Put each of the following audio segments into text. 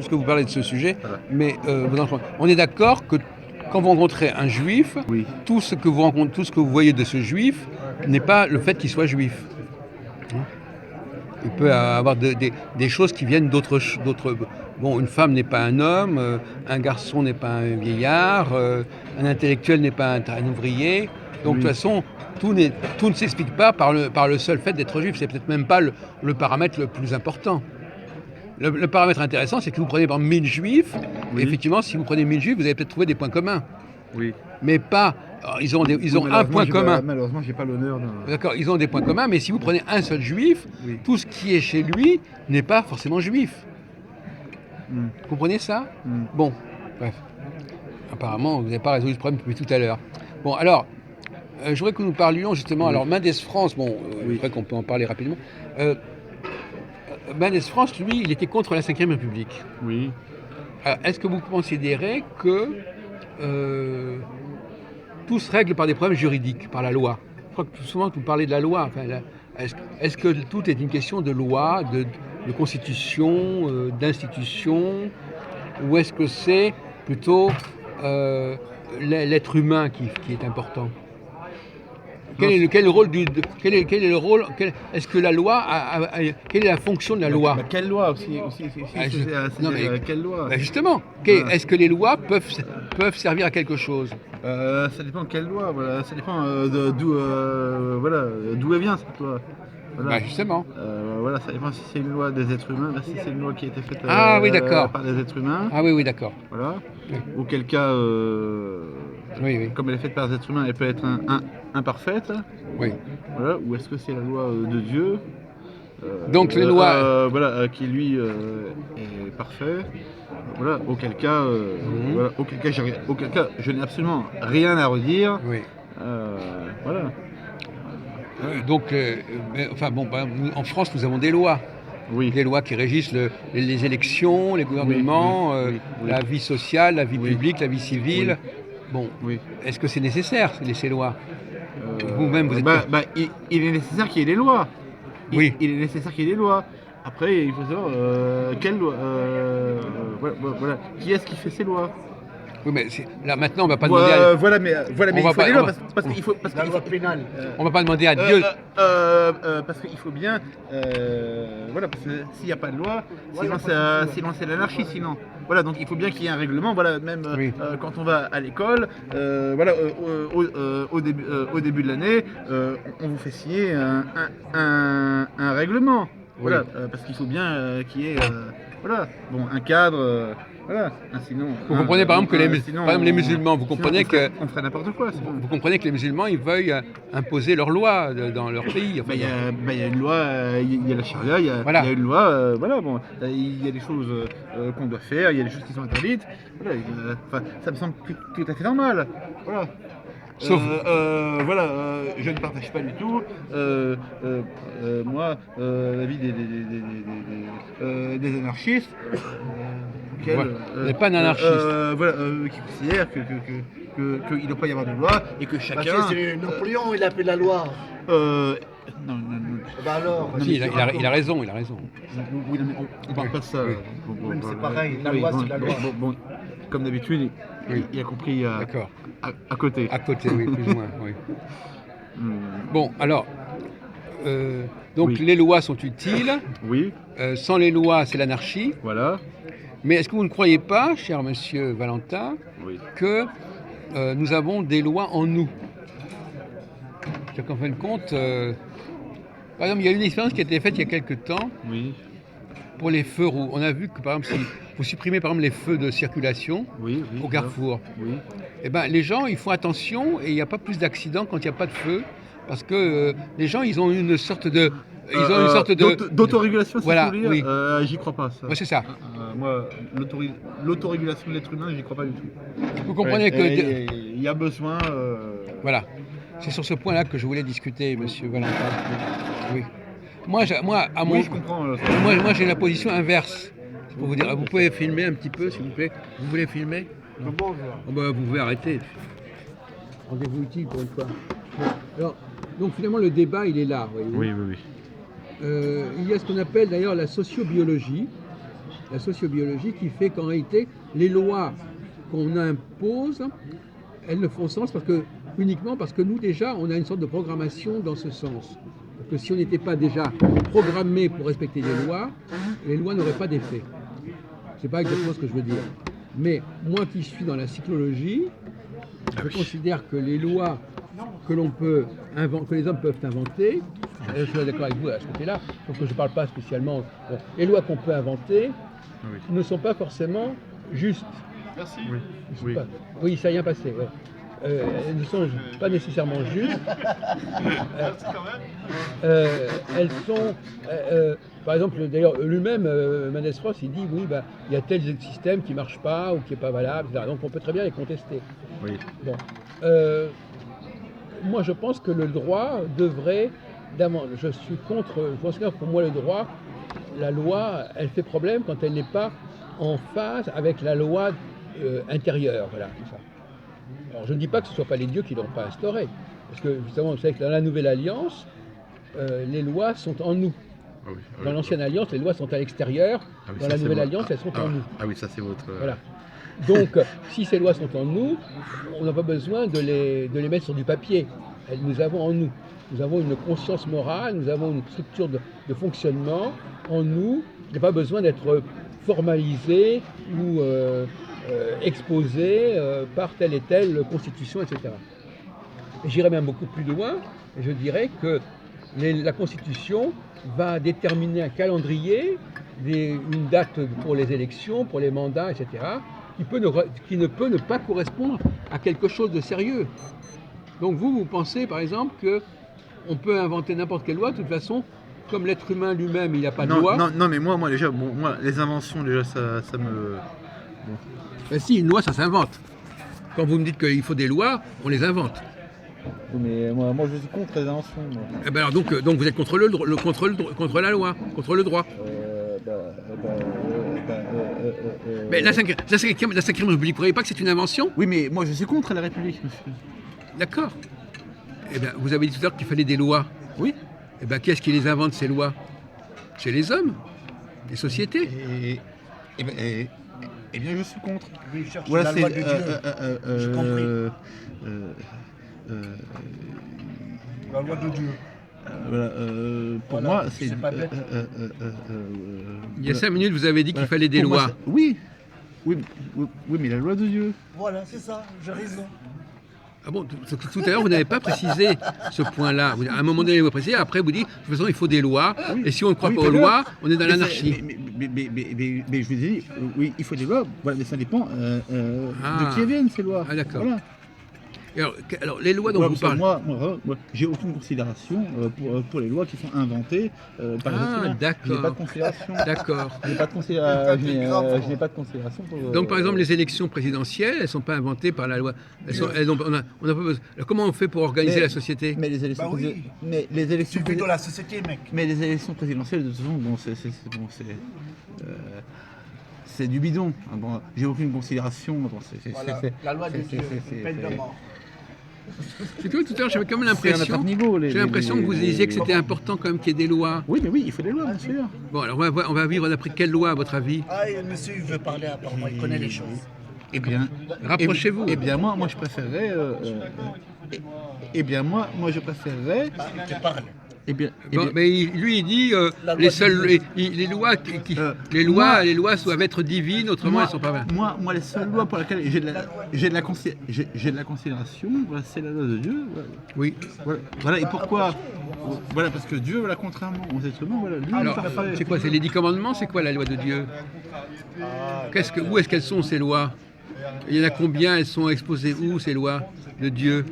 puisque vous parlez de ce sujet, Voilà. mais on est d'accord que quand vous rencontrez un juif, Oui. tout ce que vous voyez de ce juif n'est pas le fait qu'il soit juif. Il peut avoir des choses qui viennent d'autres. Bon, une femme n'est pas un homme, un garçon n'est pas un vieillard, un intellectuel n'est pas un ouvrier. Donc de toute façon, tout ne s'explique pas par le seul fait d'être juif. C'est peut-être même pas le paramètre le plus important. Le paramètre intéressant, c'est que vous prenez par exemple 1000 juifs. Oui. Effectivement, si vous prenez 1000 juifs, vous allez peut-être trouver des points communs. Oui. Mais pas. Ils ont un point commun. Malheureusement, j'ai pas l'honneur de... D'accord, ils ont des points communs, mais si vous prenez un seul juif, Oui. tout ce qui est chez lui n'est pas forcément juif. Vous comprenez ça? Bon, bref. Apparemment, vous n'avez pas résolu ce problème depuis tout à l'heure. Bon, alors, je voudrais que nous parlions justement. Alors, Mendes France, je crois qu'on peut en parler rapidement. Mendes France, lui, il était contre la Ve République. Oui. Alors, est-ce que vous considérez que tout se règle par des problèmes juridiques, par la loi? Je crois que souvent, vous parlez de la loi. Enfin, est-ce que tout est une question de loi, de constitution, d'institution, ou est-ce que c'est plutôt l'être humain qui est important? Quel est le rôle est-ce que la loi quelle est la fonction de la loi? Quelle loi aussi quelle loi? Justement, est-ce que les lois peuvent servir à quelque chose? Ça dépend de quelle loi, voilà. Ça dépend d'où elle vient cette loi. Voilà. Justement. Voilà, ça dépend si c'est une loi des êtres humains, si c'est une loi qui a été faite par des êtres humains. Ah oui, d'accord. Voilà. Auquel cas, comme elle est faite par des êtres humains, elle peut être imparfaite. Oui. Voilà. Ou est-ce que c'est la loi de Dieu? Donc les lois. Qui lui est parfait. Voilà. Auquel cas, je n'ai absolument rien à redire. Oui. Voilà. Donc, en France, nous avons des lois. Oui. Des lois qui régissent les élections, les gouvernements, la vie sociale, la vie publique, la vie civile. Bon, est-ce que c'est nécessaire, ces lois? Vous-même, vous êtes... il est nécessaire qu'il y ait des lois. Il est nécessaire qu'il y ait des lois. Après, il faut savoir quelle loi. Voilà. Qui est-ce qui fait ces lois? Oui, mais là maintenant, on va pas demander à... mais il faut des lois parce qu'il faut... La loi pénale. On va pas demander à Dieu... parce qu'il faut bien... parce que s'il n'y a pas de loi, sinon c'est l'anarchie, sinon. Voilà, donc il faut bien qu'il y ait un règlement, voilà, même quand on va à l'école, au début de l'année, on vous fait signer un règlement. Voilà, parce qu'il faut bien qu'il y ait un cadre... Voilà. Sinon, vous comprenez par exemple que les musulmans, vous comprenez que on ferait n'importe quoi. Vous comprenez que les musulmans, ils veuillent imposer leurs lois dans leur pays. Il y a une loi, il y a la charia, il y a une loi. Il y a des choses qu'on doit faire, il y a des choses qui sont interdites. Voilà, ça me semble tout à fait normal. Voilà. Sauf... je ne partage pas du tout l'avis des anarchistes. Vous n'êtes pas un anarchiste. Qui considèrent qu'il ne doit pas y avoir de loi et que chacun... C'est Napoléon, il a fait la loi. Non. Bah alors... Si, il a raison. Oui, mais on ne parle pas de ça. C'est pareil, la loi c'est la loi. Comme d'habitude, il a compris à côté. À côté, oui, plus ou moins, oui. Bon, alors... les lois sont utiles. Oui. Sans les lois, c'est l'anarchie. Voilà. Mais est-ce que vous ne croyez pas, cher monsieur Valentin, que nous avons des lois en nous? C'est-à-dire qu'en fin de compte, par exemple, il y a une expérience qui a été faite il y a quelques temps pour les feux rouges. On a vu que, par exemple, si vous supprimez par exemple les feux de circulation au carrefour, les gens, ils font attention et il n'y a pas plus d'accidents quand il n'y a pas de feu, parce que les gens, ils ont une sorte de... d'autorégulation, si voilà, vous voulez, j'y crois pas. Ça. C'est ça. Moi, l'autorégulation de l'être humain, j'y crois pas du tout. Vous comprenez que... Il y a besoin... Voilà. C'est sur ce point-là que je voulais discuter, monsieur Valentin. Oui. Moi, je comprends. Moi, j'ai la position inverse. Pour vous dire, vous pouvez filmer un petit peu, s'il vous plaît. Vous voulez filmer? Bonjour. Vous pouvez arrêter. Rendez-vous utile pour une fois. Alors, donc finalement, le débat, il est là. Oui. Il y a ce qu'on appelle d'ailleurs la sociobiologie. la sociobiologie qui fait qu'en réalité, les lois qu'on impose, elles ne font sens uniquement parce que nous, déjà, on a une sorte de programmation dans ce sens. Parce que si on n'était pas déjà programmé pour respecter les lois n'auraient pas d'effet. C'est pas exactement ce que je veux dire. Mais moi qui suis dans la psychologie, je considère que les lois que les hommes peuvent inventer, je suis d'accord avec vous à ce côté-là, sauf que je ne parle pas spécialement. Bon, les lois qu'on peut inventer ne sont pas forcément justes. Merci. Oui, ça y est passé. Ouais. Elles ne sont pas nécessairement justes. Elles sont, par exemple, d'ailleurs, lui-même, Mendes Ross, il dit oui, il y a tel système qui ne marche pas ou qui n'est pas valable, etc. Donc on peut très bien les contester. Oui. Bon. Moi, je pense que le droit devrait. Je suis contre. Je pense que pour moi, le droit, la loi, elle fait problème quand elle n'est pas en phase avec la loi intérieure. Voilà, tout ça. Alors, je ne dis pas que ce ne soit pas les dieux qui ne l'ont pas instauré. Parce que, justement, vous savez que dans la Nouvelle Alliance, les lois sont en nous. Dans l'Ancienne Alliance, les lois sont à l'extérieur. Dans la Nouvelle Alliance, elles sont en nous. Ah oui, ça c'est votre... Voilà. Donc, si ces lois sont en nous, on n'a pas besoin de les mettre sur du papier. Nous avons en nous. Nous avons une conscience morale, nous avons une structure de fonctionnement en nous. Il n'y a pas besoin d'être formalisé ou exposé par telle et telle constitution, etc. Et j'irais même beaucoup plus loin, et je dirais que la constitution va déterminer un calendrier, une date pour les élections, pour les mandats, etc., qui ne peut ne pas correspondre à quelque chose de sérieux. Donc vous pensez par exemple qu'on peut inventer n'importe quelle loi, de toute façon, comme l'être humain lui-même, il n'a pas de loi. Non, mais moi déjà, moi, les inventions, déjà, ça me... Bon. Ben si, une loi, ça s'invente. Quand vous me dites qu'il faut des lois, on les invente. Oui, mais moi je suis contre les inventions. Moi. Eh ben alors donc vous êtes contre contre la loi, contre le droit. Mais la 5e République, vous ne croyez pas que c'est une invention? Oui, mais moi je suis contre la République, monsieur. D'accord. Eh bien, vous avez dit tout à l'heure qu'il fallait des lois. Oui. Eh bien, qui est-ce qui les invente, ces lois? C'est les hommes, les sociétés. Eh bien, je suis contre. Lui, il cherche la loi de Dieu. J'ai compris. La loi de Dieu. Pour moi, c'est pas bête. Il y a 5 minutes, vous avez dit qu'il fallait des lois. Oui, mais la loi de Dieu. Voilà, c'est ça, j'ai raison. Ah bon, tout à l'heure, vous n'avez pas précisé ce point-là. À un moment donné, vous précisez, après, vous dites, de toute façon, il faut des lois, et si on ne croit pas aux lois, on est dans l'anarchie. Mais je vous ai dit, oui, il faut des lois, voilà, mais ça dépend de qui viennent ces lois. Ah, d'accord. Voilà. Alors, les lois dont vous parlez... Moi, j'ai aucune considération pour les lois qui sont inventées par les êtres humains. D'accord. Je n'ai pas de considération. D'accord. Je n'ai pas de considération pour... Donc, par exemple, les élections présidentielles, elles ne sont pas inventées par la loi. On n'a pas besoin. Alors, comment on fait pour organiser la société? Mais les élections, Tu vis dans la société, mec. Mais les élections présidentielles, de toute façon, c'est du bidon. Bon, j'ai aucune considération. Voilà, la loi de Dieu, peine de mort. C'est tout à l'heure, j'avais quand même l'impression. J'ai l'impression que vous disiez que c'était important quand même qu'il y ait des lois. Oui, mais oui, il faut des lois, bien sûr. Bon, alors on va vivre d'après quelle loi, à votre avis? Ah, monsieur, il veut parler apparemment, il connaît les choses. Eh bien, rapprochez-vous. Eh bien, moi, je préférerais. Moi, je préférerais. Ah, tu parles. Mais lui, il dit les lois doivent être divines, autrement elles ne sont pas vraies. Moi, les seules lois pour lesquelles j'ai de la considération, voilà, c'est la loi de Dieu. Voilà. Oui. Voilà. Et pourquoi? Voilà, parce que Dieu, voilà, contrairement aux êtres humains, voilà, lui. Alors, c'est quoi? C'est les 10 commandements? C'est quoi la loi de Dieu? Où est-ce qu'elles sont, ces lois? Il y en a combien? Elles sont exposées où, ces lois de Dieu?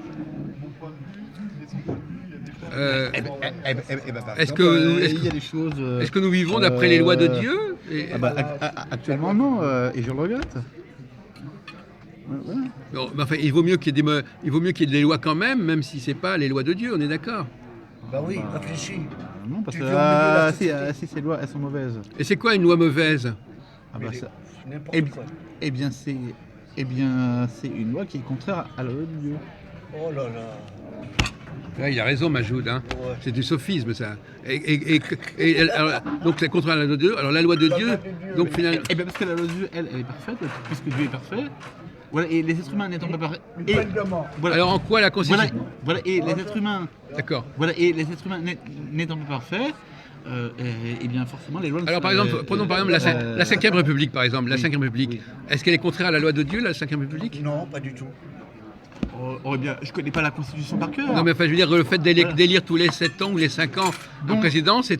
Est-ce que nous vivons d'après les lois de Dieu? Actuellement non, et je le regrette. Voilà. Non, mais enfin, il vaut mieux qu'il y ait des lois quand même si c'est pas les lois de Dieu, on est d'accord? Bah oui, réfléchis. Non, parce que si ces lois elles sont mauvaises. Et c'est quoi une loi mauvaise? Eh bien c'est une loi qui est contraire à la loi de Dieu. Oh là là. Ouais, il a raison, Majoud. Hein. Ouais. C'est du sophisme, ça. Alors, donc, c'est contre la loi de Dieu. Alors, la loi de Dieu, donc finalement. Eh bien, parce que la loi de Dieu, elle est parfaite, puisque Dieu est parfait. Voilà, et les êtres humains n'étant pas parfaits. Une peine de mort. Voilà, Alors, en quoi la Constitution. voilà, et les êtres humains. D'accord. Voilà, et les êtres humains n'étant pas parfaits, et bien forcément les lois. Alors, par exemple, prenons par exemple la 5e République, par exemple. La 5e République. Oui. Est-ce qu'elle est contraire à la loi de Dieu, la 5e République? Non, pas du tout. Oh, eh bien, je connais pas la Constitution par cœur. Non, mais enfin, je veux dire, le fait d'élire Voilà. tous les 7 ans ou les 5 ans un Bon. président, c'est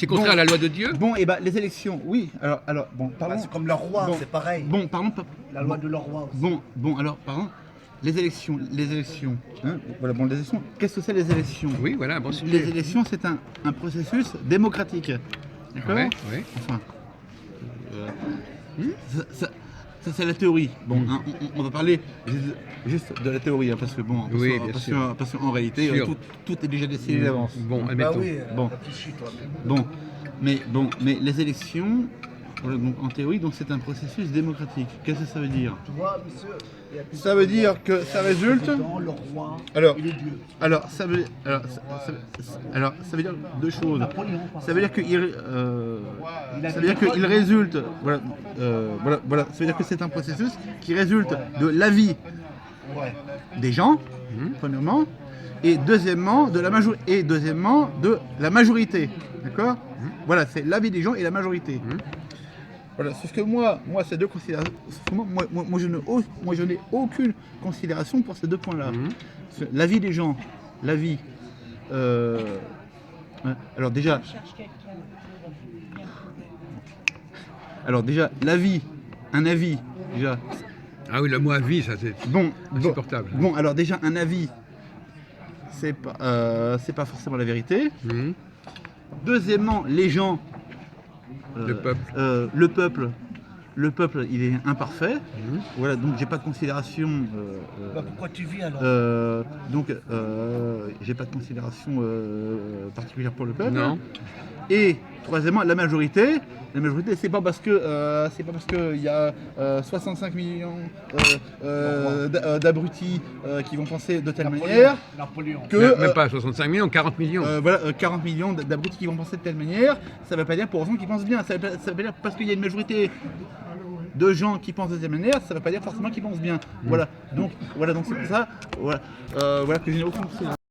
contraire Bon. à la loi de Dieu? Bon, et bah les élections, oui. Alors, bon, Bah, parlons. c'est comme le roi, Bon. c'est pareil. Bon, parlons pas. La loi de leur roi aussi. Bon, alors, pardon. Les élections, hein, voilà, bon, les élections. Qu'est-ce que c'est les élections? Oui, voilà, bon sujet. Les élections, c'est un processus démocratique. D'accord? Ouais, ouais. Enfin, ça, c'est la théorie. Bon, hein, on va parler juste de la théorie, hein, parce que bon, Oui, bien sûr. parce qu'en réalité, Sûr. tout est déjà décidé d'avance. Bon, Bah admettons. oui, Bon. réfléchis toi-même. Mais les élections, voilà, donc, en théorie, donc c'est un processus démocratique. Qu'est-ce que ça veut dire? Tu vois, monsieur, il y a plus Ça veut dire que ça résulte. le roi Alors, et les dieux. alors ça veut dire deux choses. Napoléon, par Ça veut dire qu'il Il a ça veut dire dit qu'il résulte. Voilà. Ça veut dire que c'est un processus qui résulte de l'avis Ouais. des gens, premièrement, et deuxièmement de la majorité. D'accord? Voilà, c'est l'avis des gens et la majorité. Voilà, sauf que moi, ces deux considérations, moi, je n'ai aucune considération pour ces deux points-là. L'avis des gens, l'avis. Alors déjà, l'avis, un avis, déjà. Ah oui, le mot avis, ça c'est Bon, insupportable. Bon, alors déjà un avis, c'est pas forcément la vérité. Deuxièmement, les gens. Le peuple, il est imparfait. Voilà, donc j'ai pas de considération. Bah, pourquoi tu vis alors J'ai pas de considération particulière pour le peuple. Non. Et troisièmement, la majorité, c'est pas parce que il y a 65 millions d'abrutis qui vont penser de telle manière. Napoléon. Que Même pas 65 millions, 40 millions. voilà, 40 millions d'abrutis qui vont penser de telle manière, ça ne veut pas dire pour autant qu'ils pensent bien. Ça veut pas dire parce qu'il y a une majorité de gens qui pensent de telle manière, ça ne veut pas dire forcément qu'ils pensent bien. Voilà, donc c'est pour ça, voilà que je n'ai aucun